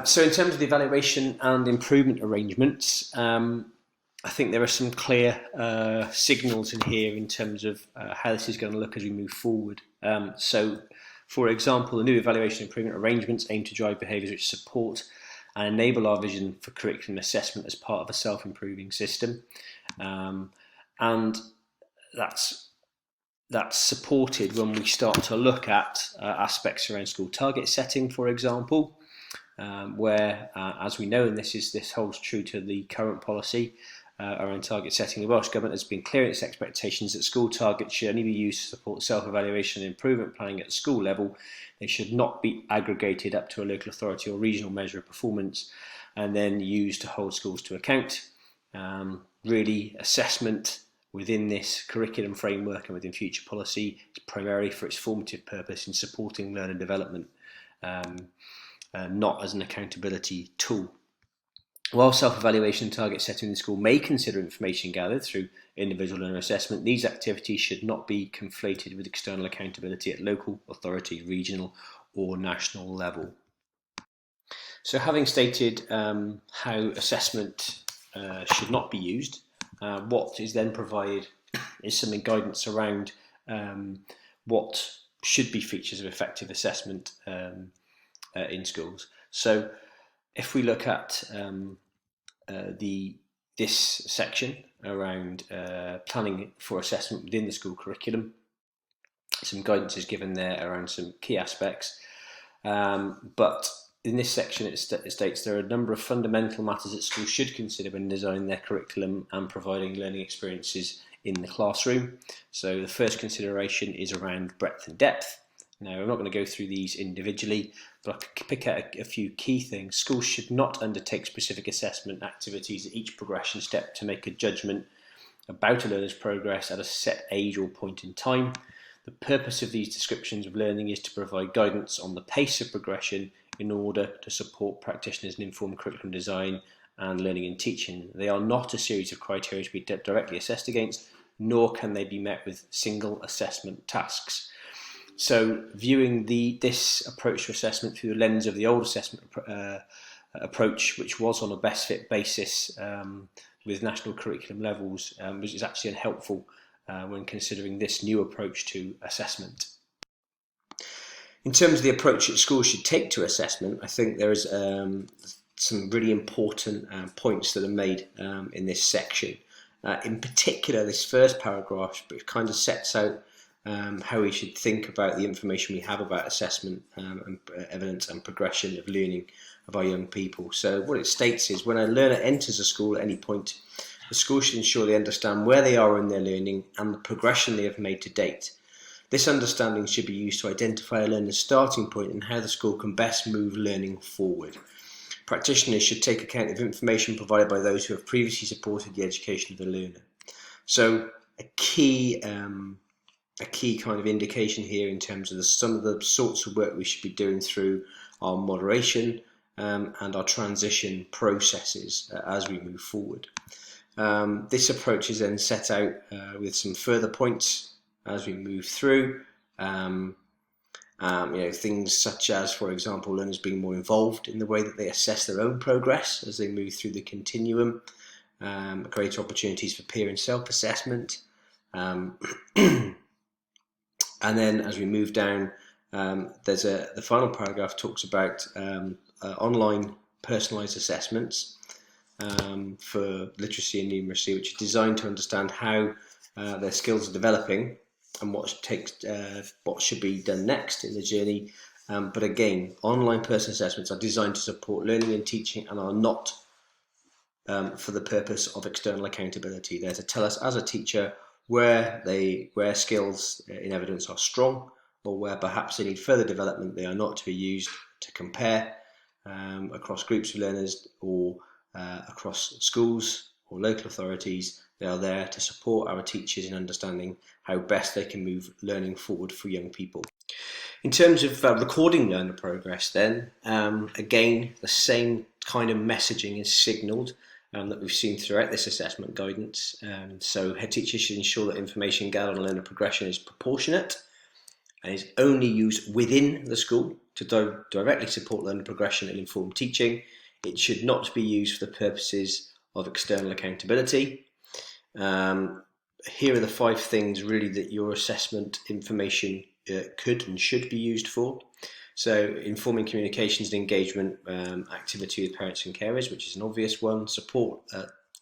So in terms of the evaluation and improvement arrangements, I think there are some clear signals in here in terms of how this is going to look as we move forward. So, for example, the new evaluation and improvement arrangements aim to drive behaviours which support and enable our vision for curriculum assessment as part of a self-improving system. And that's supported when we start to look at aspects around school target setting, for example, where, as we know, and this holds true to the current policy around target setting, the Welsh Government has been clear in its expectations that school targets should only be used to support self-evaluation and improvement planning at the school level. They should not be aggregated up to a local authority or regional measure of performance and then used to hold schools to account. Really, assessment within this curriculum framework and within future policy is primarily for its formative purpose in supporting learner development, not as an accountability tool. While self-evaluation and target setting in the school may consider information gathered through individual learner assessment, these activities should not be conflated with external accountability at local authority, regional or national level. So having stated how assessment should not be used, what is then provided is some guidance around what should be features of effective assessment in schools. So if we look at this section around planning for assessment within the school curriculum, some guidance is given there around some key aspects, but in this section it states there are a number of fundamental matters that schools should consider when designing their curriculum and providing learning experiences in the classroom. So the first consideration is around breadth and depth. Now, I'm not going to go through these individually, but I can pick out a few key things. Schools should not undertake specific assessment activities at each progression step to make a judgment about a learner's progress at a set age or point in time. The purpose of these descriptions of learning is to provide guidance on the pace of progression in order to support practitioners in informed curriculum design and learning and teaching. They are not a series of criteria to be directly assessed against, nor can they be met with single assessment tasks. So viewing this approach to assessment through the lens of the old assessment approach, which was on a best fit basis with national curriculum levels, which is actually unhelpful when considering this new approach to assessment. In terms of the approach that schools should take to assessment, I think there is some really important points that are made in this section. In particular, this first paragraph kind of sets out how we should think about the information we have about assessment and evidence and progression of learning of our young people. So what it states is when a learner enters a school at any point, the school should ensure they understand where they are in their learning and the progression they have made to date. This understanding should be used to identify a learner's starting point and how the school can best move learning forward. Practitioners should take account of information provided by those who have previously supported the education of the learner. So a key kind of indication here in terms of some of the sorts of work we should be doing through our moderation and our transition processes as we move forward. This approach is then set out with some further points as we move through. Things such as, for example, learners being more involved in the way that they assess their own progress as they move through the continuum, greater opportunities for peer and self-assessment. And then as we move down, the final paragraph talks about online personalised assessments for literacy and numeracy, which are designed to understand how their skills are developing and what should be done next in the journey. But again, online person assessments are designed to support learning and teaching and are not for the purpose of external accountability. They're to tell us as a teacher where skills in evidence are strong or where perhaps they need further development. They are not to be used to compare across groups of learners or across schools or local authorities. They are there to support our teachers in understanding how best they can move learning forward for young people. In terms of recording learner progress then, again, the same kind of messaging is signalled that we've seen throughout this assessment guidance. So head teachers should ensure that information gathered on learner progression is proportionate and is only used within the school to directly support learning progression and inform teaching. It should not be used for the purposes of external accountability. Here are the 5 things really that your assessment information could and should be used for. So informing communications and engagement activity with parents and carers, which is an obvious one. Support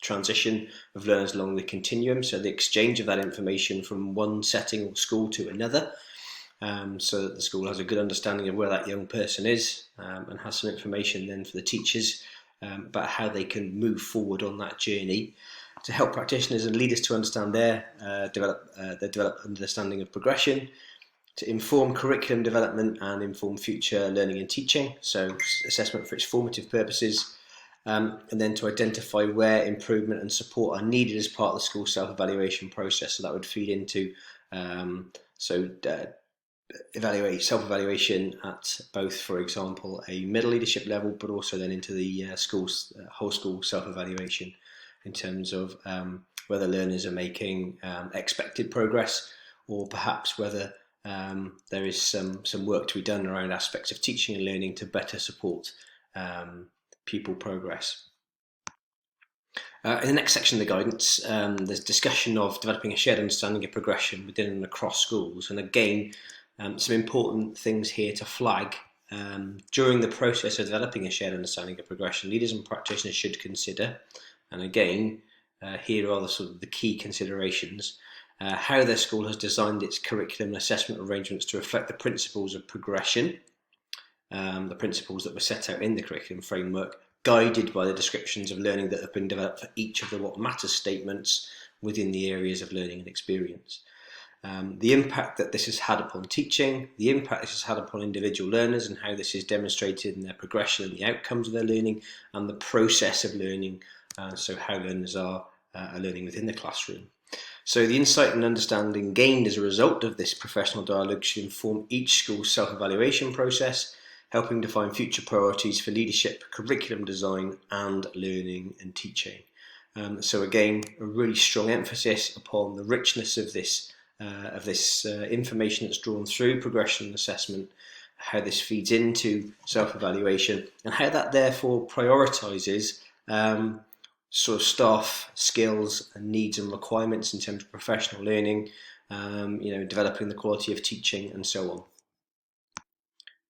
transition of learners along the continuum, so the exchange of that information from one setting or school to another, so that the school has a good understanding of where that young person is, and has some information then for the teachers about how they can move forward on that journey, to help practitioners and leaders to understand their develop understanding of progression, to inform curriculum development and inform future learning and teaching, so assessment for its formative purposes, and then to identify where improvement and support are needed as part of the school self-evaluation process. So that would feed into self-evaluation at both, for example, a middle leadership level, but also then into the whole school self-evaluation in terms of whether learners are making expected progress, or perhaps whether there is some work to be done around aspects of teaching and learning to better support pupil progress. In the next section of the guidance, there's discussion of developing a shared understanding of progression within and across schools, and again, some important things here to flag. During the process of developing a shared understanding of progression, leaders and practitioners should consider, and again, here are the key considerations, how their school has designed its curriculum and assessment arrangements to reflect the principles of progression, the principles that were set out in the curriculum framework, guided by the descriptions of learning that have been developed for each of the what matters statements within the areas of learning and experience. The impact that this has had upon teaching, the impact this has had upon individual learners and how this is demonstrated in their progression and the outcomes of their learning, and the process of learning, so how learners are learning within the classroom. So the insight and understanding gained as a result of this professional dialogue should inform each school's self-evaluation process, helping define future priorities for leadership, curriculum design, and learning and teaching. So again, a really strong emphasis upon the richness of this information that's drawn through progression and assessment, how this feeds into self-evaluation, and how that therefore prioritises staff skills and needs and requirements in terms of professional learning, developing the quality of teaching and so on.